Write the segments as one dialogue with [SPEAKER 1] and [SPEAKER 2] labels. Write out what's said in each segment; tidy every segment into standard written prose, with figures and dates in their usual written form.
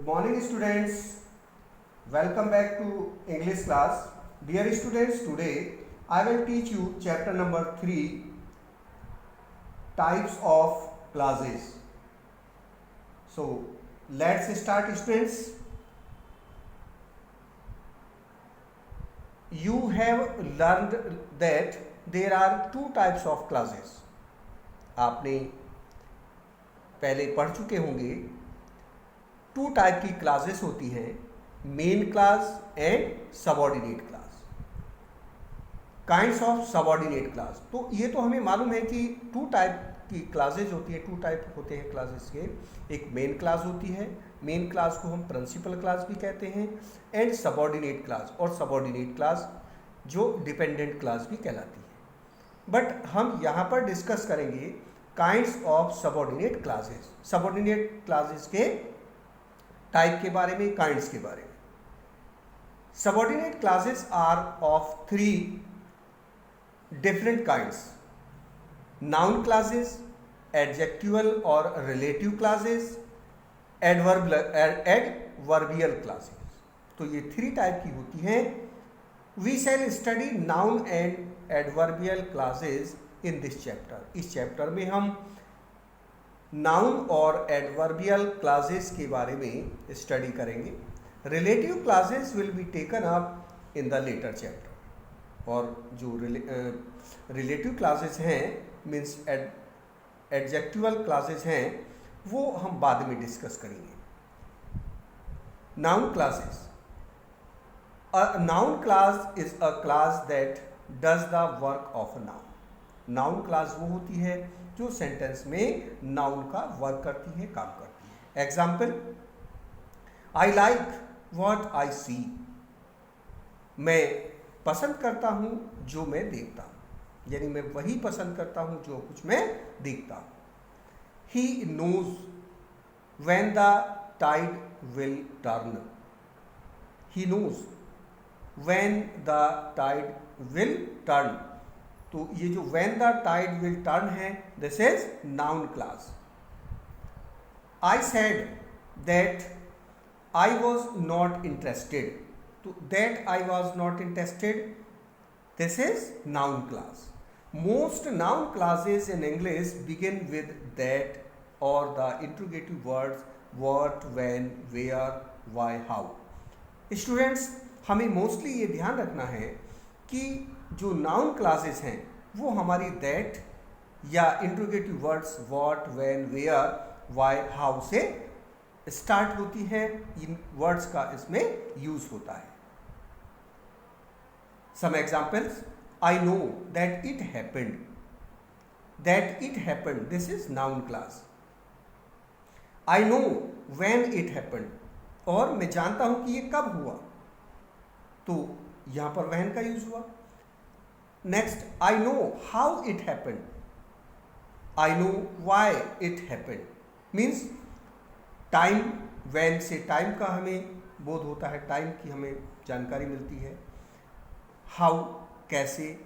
[SPEAKER 1] morning students, welcome back to English class. Dear students, today I will teach you chapter number 3, types of classes. So let's start students. You have learned that there are two types of classes. आपने पहले पढ़ चुके होंगे to type की classes होती हैं, main class and subordinate class, kinds of subordinate class. तो ये तो हमें मालूम है कि टू टाइप की क्लासेस होती है, टू टाइप होते हैं क्लासेस के। एक मेन क्लास होती है, मेन क्लास को हम प्रिंसिपल क्लास भी कहते हैं, एंड सबऑर्डिनेट क्लास, और सबऑर्डिनेट क्लास जो डिपेंडेंट क्लास भी कहलाती है। बट हम यहाँ पर डिस्कस करेंगे kinds of subordinate classes, subordinate classes के टाइप के बारे में, काइंड्स के बारे में। Subordinate classes are of three different kinds: noun classes, adjectival और रिलेटिव क्लासेस, एडवर्बियल क्लासेस। तो ये थ्री टाइप की होती हैं। We shall study noun and adverbial classes in this chapter. इस चैप्टर में हम नाउन और एडवर्बियल क्लासेस के बारे में स्टडी करेंगे। Relative classes will be taken up in the later chapter. और जो रिलेटिव क्लासेस हैं मीन्स एडजेक्टिवल क्लासेस हैं, वो हम बाद में डिस्कस करेंगे। Noun classes, a noun class is a class that does the work of a noun. Noun class वो होती है जो सेंटेंस में नाउन का वर्क करती है, काम करती है। Example: I like what I see. मैं पसंद करता हूं जो मैं देखता हूं, यानी मैं वही पसंद करता हूं जो कुछ मैं देखता हूं। He knows when the tide will turn. He knows when the tide will turn. तो ये जो when the tide will turn है, this is noun class. I said that I was not interested. तो that I was not interested, this is noun class. Most noun classes in English begin with that or the interrogative words what, when, where, why, how. Students, हमें mostly ये ध्यान रखना है कि जो noun classes हैं वो हमारी दैट या interrogative words what, when, where, why, how से स्टार्ट होती है। इन वर्ड्स का इसमें यूज होता है। Some examples: I know that it happened. That it happened, this is noun class. I know when it happened, और मैं जानता हूं कि ये कब हुआ, तो यहां पर व्हेन का यूज हुआ। Next, I know how it happened. I know why it happened, means time, when से टाइम का हमें बोध होता है, टाइम की हमें जानकारी मिलती है। हाउ कैसे,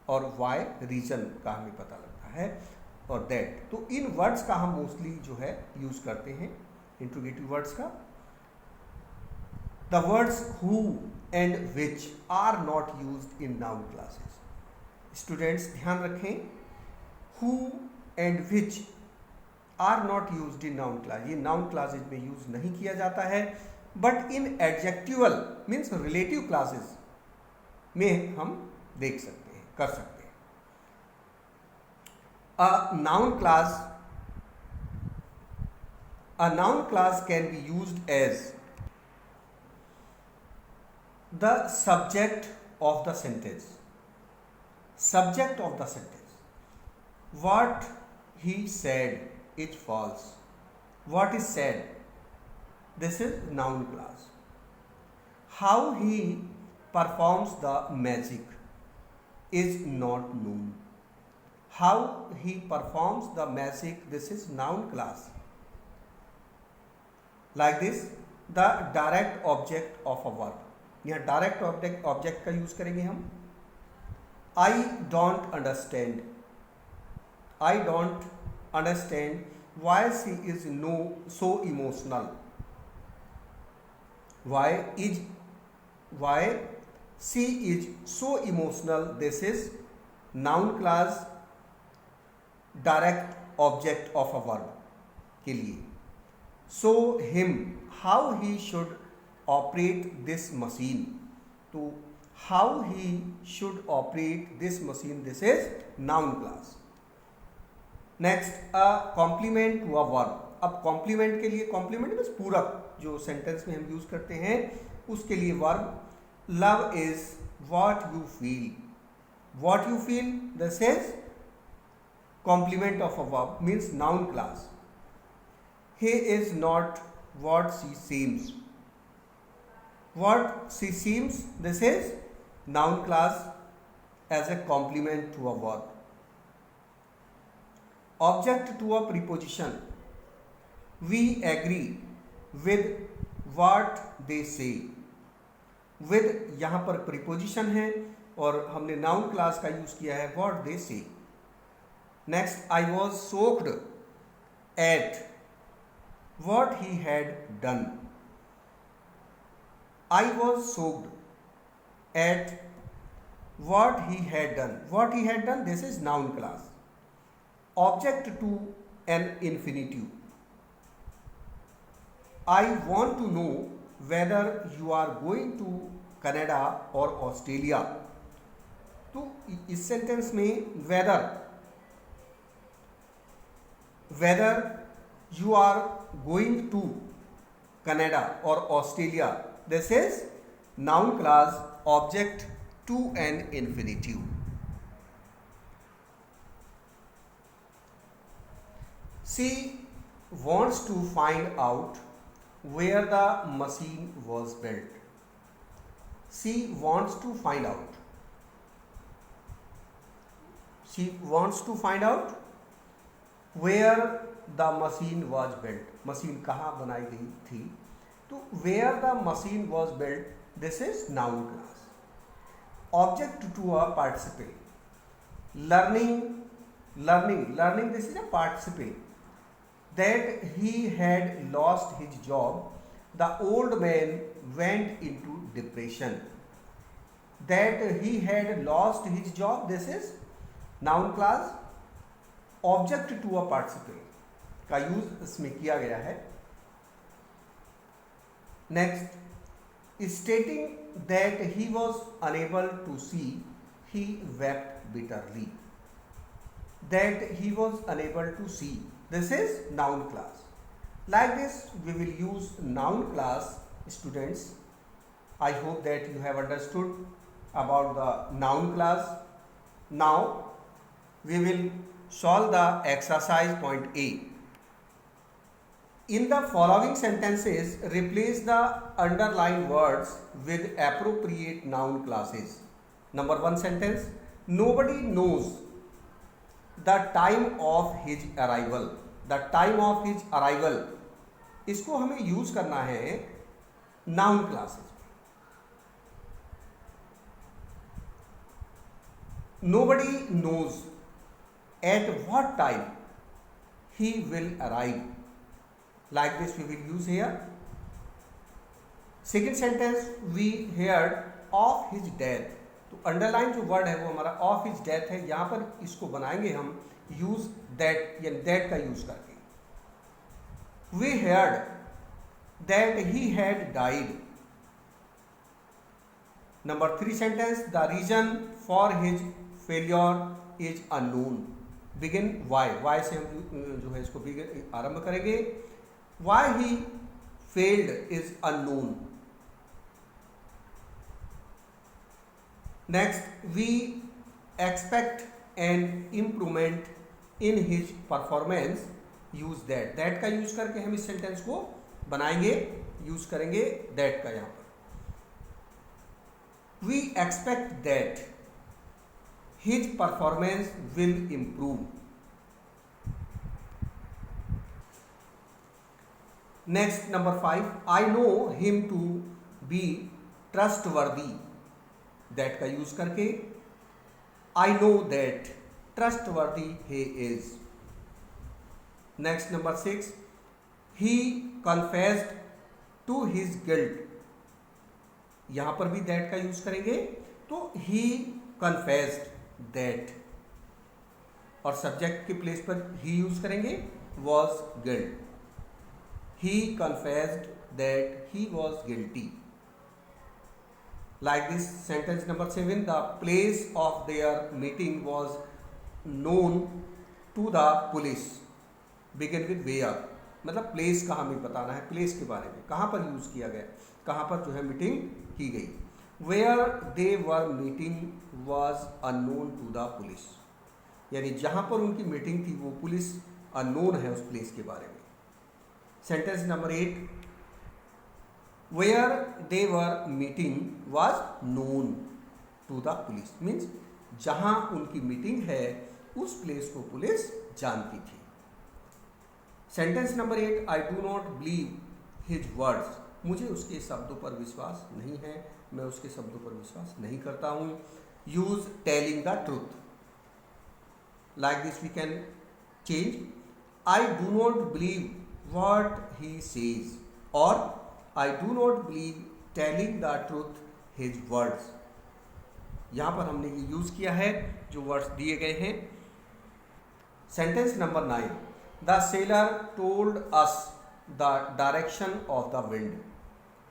[SPEAKER 1] और वाई रीजन का हमें पता लगता है, और दैट। तो इन वर्ड्स का हम मोस्टली जो है यूज करते हैं, इंट्रोगेटिव वर्ड्स का। The words who and which are not used in noun classes. Students ध्यान रखें, who and which are not used in noun class. ये नाउन क्लासेज में यूज नहीं किया जाता है, but in adjectival means relative classes में हम देख सकते हैं, कर सकते हैं। A noun class can be used as the subject of the sentence. Subject of the sentence. What he said is false. What is said? This is noun class. How he performs the magic is not known. How he performs the magic, this is noun class. Like this, the direct object of a verb. यहाँ direct object का use करेंगे हम। I don't understand. I don't understand why she is so emotional. why is why she is so emotional, this is noun class direct object of a verb के लिए. So him, how he should operate this machine, तो how he should operate this machine, this is noun class. Next, a complement to a verb. अब complement के लिए, complement means पूरक, जो sentence में हम यूज करते हैं उसके लिए verb. Love is what you feel, what you feel, this is complement of a verb, means noun class. He is not what she seems, what she seems, this is noun class as a complement to a verb. Object to a preposition, we agree with what they say. with यहाँ पर preposition है और हमने noun class का use किया है what they say. Next, I was shocked at what he had done. I was shocked at what he had done. What he had done, this is noun class. Object to an infinitive. I want to know whether you are going to Canada or Australia. तो इस sentence में whether you are going to Canada or Australia, this is noun class object to an infinitive. She wants to find out where the machine was built. She wants to find out. She wants to find out where the machine was built. Machine कहाँ बनाई गई थी, तो where the machine was built, this is noun class. Object to a participle. Learning, this is a participle. That he had lost his job, the old man went into depression. That he had lost his job, this is noun class. Object to a participle का use इसमें किया गया है. Next, stating that he was unable to see, he wept bitterly. That he was unable to see, this is noun class. Like this we will use noun class. Students, I hope that you have understood about the noun class. Now we will solve the exercise point A. In the following sentences, replace the underlined words with appropriate noun classes. Number 1 sentence, nobody knows the time of his arrival. The time of his arrival, इसको हमें use करना है noun classes. Nobody knows at what time he will arrive. Like this we will use here. Second sentence, we heard of his death. तो underline जो word है वो हमारा of his death है. यहाँ पर इसको बनाएंगे हम यूज दैट या दैट का यूज करके. We heard that he had died. Number 3 sentence, the reason for his failure is unknown. Begin why से हम जो है इसको आरंभ करेंगे. Why he failed is unknown. Next, we expect an improvement in his performance, use that. That का use करके हम इस सेंटेंस को बनाएंगे, यूज करेंगे दैट का. यहां पर we expect that his performance will improve. Next, number 5, I know him to be trustworthy. That का यूज करके I know that trustworthy he is. Next, number 6, he confessed to his guilt. यहां पर भी that का use करेंगे, तो ही confessed that, और subject के प्लेस पर ही यूज करेंगे was guilt, he confessed that he was guilty. Like this sentence number 7, the place of their meeting was known to the police. Begin with where, मतलब place का हमें बताना है, place के बारे में कहाँ पर यूज़ किया गया, कहाँ पर जो है मीटिंग की गई. Where they were meeting was unknown to the police, यानी जहाँ पर उनकी मीटिंग थी वो पुलिस अननोन है उस प्लेस के बारे में. Sentence number 8, where they were meeting was known to the police, means जहां उनकी मीटिंग है उस प्लेस को पुलिस जानती थी. Sentence number 8, I do not believe his words, मुझे उसके शब्दों पर विश्वास नहीं है, मैं उसके शब्दों पर विश्वास नहीं करता हूं. Use telling the truth. Like this we can change, I do not believe what he says, और I do not believe telling the truth his words. यहाँ पर हमने ये यूज़ किया है जो वर्ड्स दिए गए हैं. Sentence number 9, the seller told us the direction of the wind.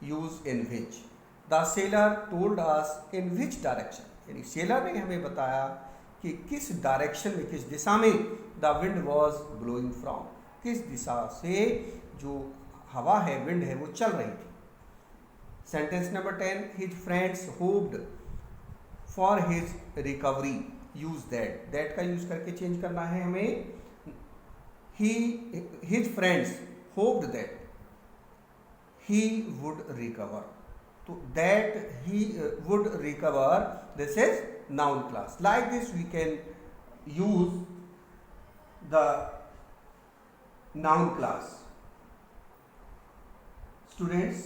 [SPEAKER 1] Use in which, the seller told us in which direction, यानी सेलर ने हमें बताया कि किस डायरेक्शन में, किस दिशा में the wind was blowing from, किस दिशा से जो हवा है, विंड है, वो चल रही थी. Sentence number 10, his friends hoped for his recovery. Use that, that का यूज करके चेंज करना है हमें. His friends hoped that he would recover, तो that he would recover, this is noun class. Like this we can use the noun class. Students,